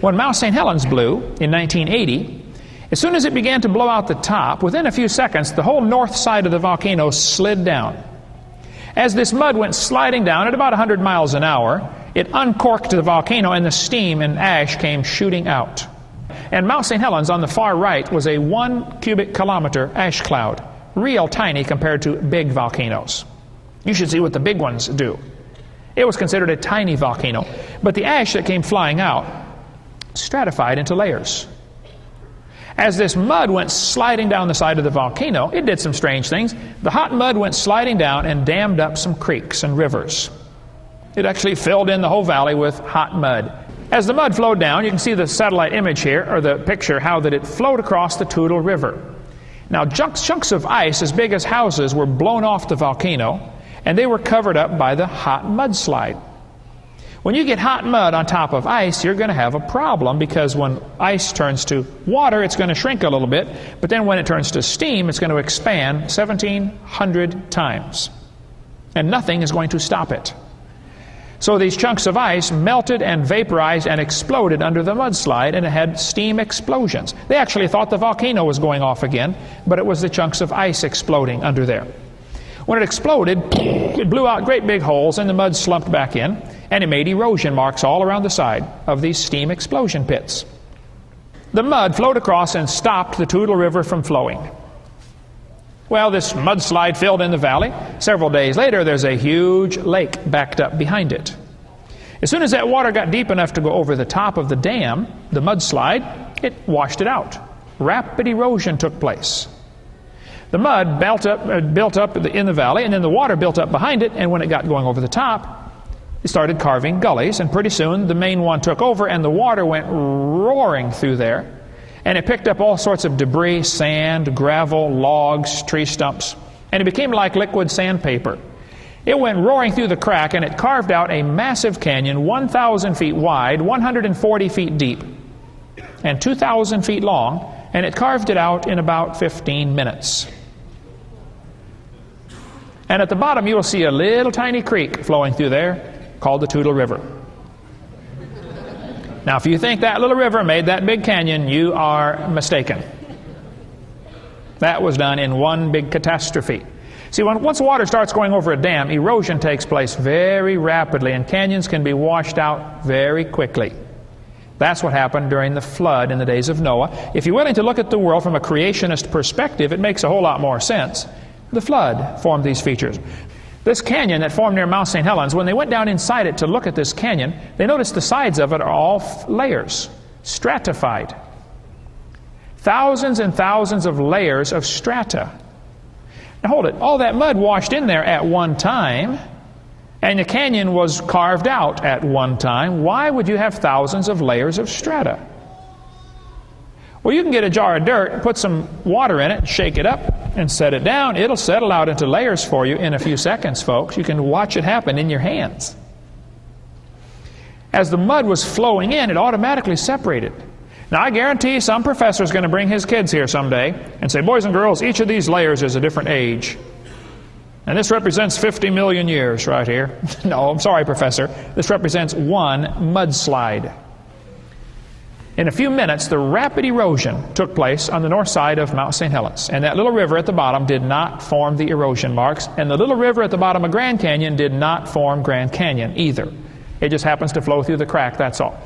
When Mount St. Helens blew in 1980, as soon as it began to blow out the top, within a few seconds, the whole north side of the volcano slid down. As this mud went sliding down at about 100 miles an hour, it uncorked the volcano and the steam and ash came shooting out. And Mount St. Helens on the far right was a 1 cubic kilometer ash cloud, real tiny compared to big volcanoes. You should see what the big ones do. It was considered a tiny volcano, but the ash that came flying out stratified into layers. As this mud went sliding down the side of the volcano, it did some strange things. The hot mud went sliding down and dammed up some creeks and rivers. It actually filled in the whole valley with hot mud. As the mud flowed down, you can see the satellite image here, or the picture, how that it flowed across the Toutle River. Now, chunks of ice as big as houses were blown off the volcano, and they were covered up by the hot mudslide. When you get hot mud on top of ice, you're going to have a problem, because when ice turns to water, it's going to shrink a little bit, but then when it turns to steam, it's going to expand 1,700 times. And nothing is going to stop it. So these chunks of ice melted and vaporized and exploded under the mudslide, and it had steam explosions. They actually thought the volcano was going off again, but it was the chunks of ice exploding under there. When it exploded, it blew out great big holes, and the mud slumped back in, and it made erosion marks all around the side of these steam explosion pits. The mud flowed across and stopped the Toutle River from flowing. Well, this mudslide filled in the valley. Several days later, there's a huge lake backed up behind it. As soon as that water got deep enough to go over the top of the dam, the mudslide, it washed it out. Rapid erosion took place. The mud built up in the valley, and then the water built up behind it, and when it got going over the top, it started carving gullies, and pretty soon the main one took over, and the water went roaring through there. And it picked up all sorts of debris, sand, gravel, logs, tree stumps, and it became like liquid sandpaper. It went roaring through the crack, and it carved out a massive canyon 1,000 feet wide, 140 feet deep, and 2,000 feet long, and it carved it out in about 15 minutes. And at the bottom you will see a little tiny creek flowing through there called the Toutle River. Now, if you think that little river made that big canyon, you are mistaken. That was done in one big catastrophe. See, once water starts going over a dam, erosion takes place very rapidly, and canyons can be washed out very quickly. That's what happened during the flood in the days of Noah. If you're willing to look at the world from a creationist perspective, it makes a whole lot more sense. The flood formed these features. This canyon that formed near Mount St. Helens, when they went down inside it to look at this canyon, they noticed the sides of it are all layers, stratified. Thousands and thousands of layers of strata. Now hold it, all that mud washed in there at one time, and the canyon was carved out at one time. Why would you have thousands of layers of strata? Well, you can get a jar of dirt, put some water in it, shake it up, and set it down. It'll settle out into layers for you in a few seconds, folks. You can watch it happen in your hands. As the mud was flowing in, it automatically separated. Now, I guarantee some professor is going to bring his kids here someday and say, boys and girls, each of these layers is a different age. And this represents 50 million years right here. No, I'm sorry, professor. This represents one mudslide. In a few minutes, the rapid erosion took place on the north side of Mount St. Helens. And that little river at the bottom did not form the erosion marks. And the little river at the bottom of Grand Canyon did not form Grand Canyon either. It just happens to flow through the crack, that's all.